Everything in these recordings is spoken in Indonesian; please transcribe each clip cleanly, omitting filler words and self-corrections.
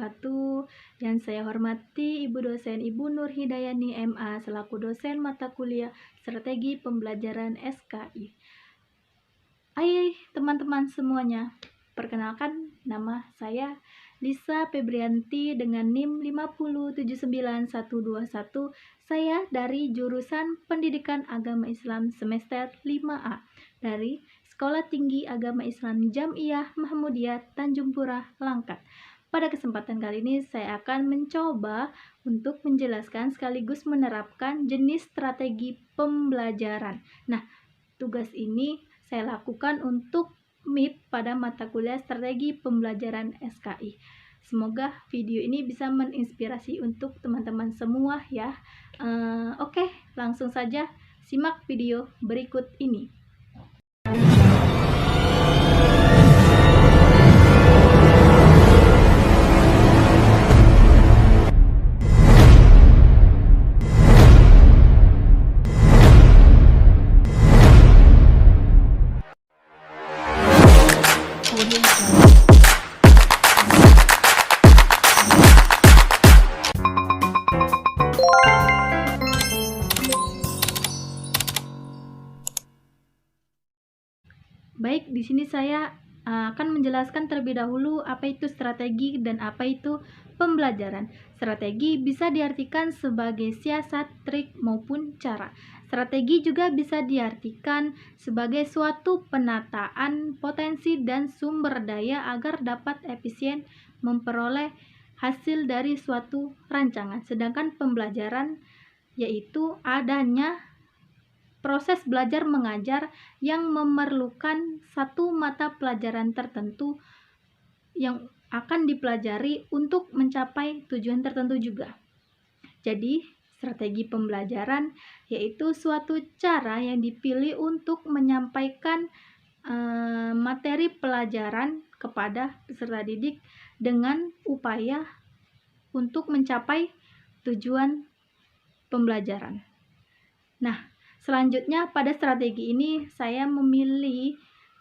wabarakatuh. Yang saya hormati Ibu dosen Ibu Nur Hidayani MA selaku dosen mata kuliah Strategi Pembelajaran SKI. Hai teman-teman semuanya, perkenalkan nama saya Lisa Febrianti dengan NIM 5079121. Saya dari jurusan Pendidikan Agama Islam semester 5A dari Sekolah Tinggi Agama Islam Jamiyah Mahmudiyah Tanjung Pura, Langkat. Pada kesempatan kali ini saya akan mencoba untuk menjelaskan sekaligus menerapkan jenis strategi pembelajaran. Nah, tugas ini saya lakukan untuk MIP pada mata kuliah Strategi Pembelajaran SKI. Semoga video ini bisa menginspirasi untuk teman-teman semua ya. Oke, langsung saja simak video berikut ini. Baik, di sini saya akan menjelaskan terlebih dahulu apa itu strategi dan apa itu pembelajaran. Strategi bisa diartikan sebagai siasat, trik, maupun cara. Strategi juga bisa diartikan sebagai suatu penataan potensi dan sumber daya agar dapat efisien memperoleh hasil dari suatu rancangan. Sedangkan pembelajaran yaitu adanya proses belajar mengajar yang memerlukan satu mata pelajaran tertentu yang akan dipelajari untuk mencapai tujuan tertentu juga. Jadi, strategi pembelajaran yaitu suatu cara yang dipilih untuk menyampaikan materi pelajaran kepada peserta didik dengan upaya untuk mencapai tujuan pembelajaran. Nah, selanjutnya pada strategi ini saya memilih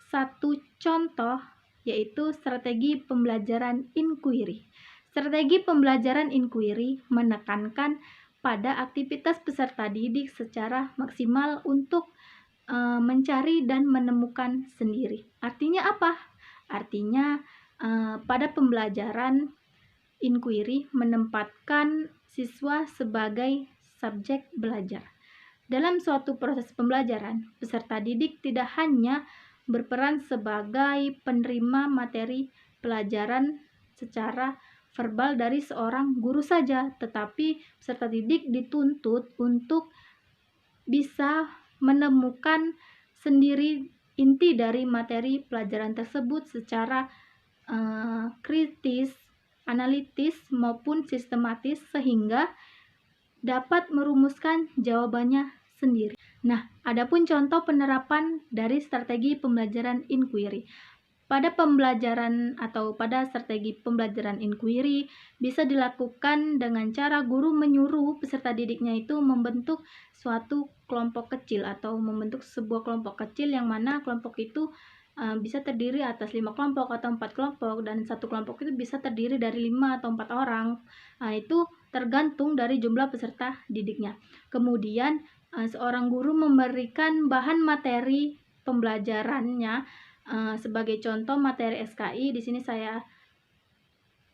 satu contoh yaitu strategi pembelajaran inquiry. Strategi pembelajaran inquiry menekankan pada aktivitas peserta didik secara maksimal untuk mencari dan menemukan sendiri. Artinya apa? Artinya pada pembelajaran inquiry menempatkan siswa sebagai subjek belajar. Dalam suatu proses pembelajaran, peserta didik tidak hanya berperan sebagai penerima materi pelajaran secara verbal dari seorang guru saja, tetapi peserta didik dituntut untuk bisa menemukan sendiri inti dari materi pelajaran tersebut secara kritis, analitis, maupun sistematis sehingga dapat merumuskan jawabannya sendiri. Nah, adapun contoh penerapan dari strategi pembelajaran inquiry. Pada pembelajaran atau pada strategi pembelajaran inquiry bisa dilakukan dengan cara guru menyuruh peserta didiknya itu membentuk suatu kelompok kecil atau membentuk sebuah kelompok kecil yang mana kelompok itu bisa terdiri atas 5 kelompok atau 4 kelompok, dan satu kelompok itu bisa terdiri dari 5 atau 4 orang. Itu tergantung dari jumlah peserta didiknya. Kemudian seorang guru memberikan bahan materi pembelajarannya. Sebagai contoh materi SKI, di sini saya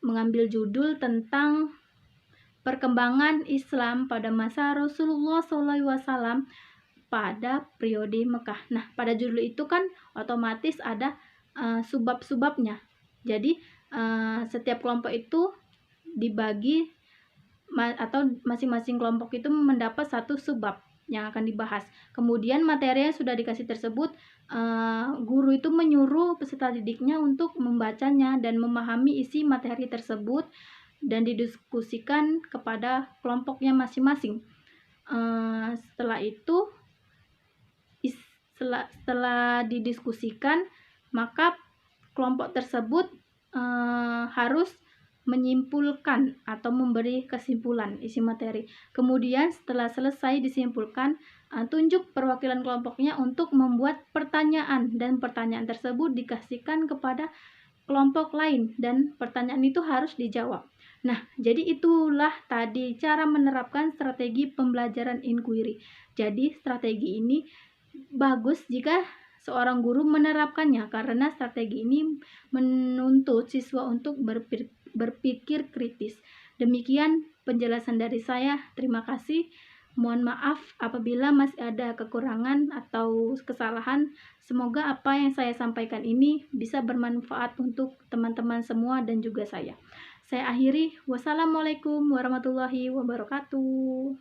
mengambil judul tentang perkembangan Islam pada masa Rasulullah SAW pada periode Mekah. Nah, pada judul itu kan otomatis ada subbab-subbabnya. Jadi setiap kelompok itu dibagi atau masing-masing kelompok itu mendapat satu subbab yang akan dibahas. Kemudian materi yang sudah dikasih tersebut, guru itu menyuruh peserta didiknya untuk membacanya dan memahami isi materi tersebut dan didiskusikan kepada kelompoknya masing-masing. Setelah itu, setelah didiskusikan, maka kelompok tersebut harus menyimpulkan atau memberi kesimpulan isi materi. Kemudian setelah selesai disimpulkan, tunjuk perwakilan kelompoknya untuk membuat pertanyaan, dan pertanyaan tersebut dikasihkan kepada kelompok lain dan pertanyaan itu harus dijawab. Nah, jadi itulah tadi cara menerapkan strategi pembelajaran inquiry. Jadi, strategi ini bagus jika seorang guru menerapkannya karena strategi ini menuntut siswa untuk berpikir kritis. Demikian penjelasan dari saya. Terima kasih. Mohon maaf apabila masih ada kekurangan atau kesalahan. Semoga apa yang saya sampaikan ini bisa bermanfaat untuk teman-teman semua dan juga saya. Saya akhiri. Wassalamualaikum warahmatullahi wabarakatuh.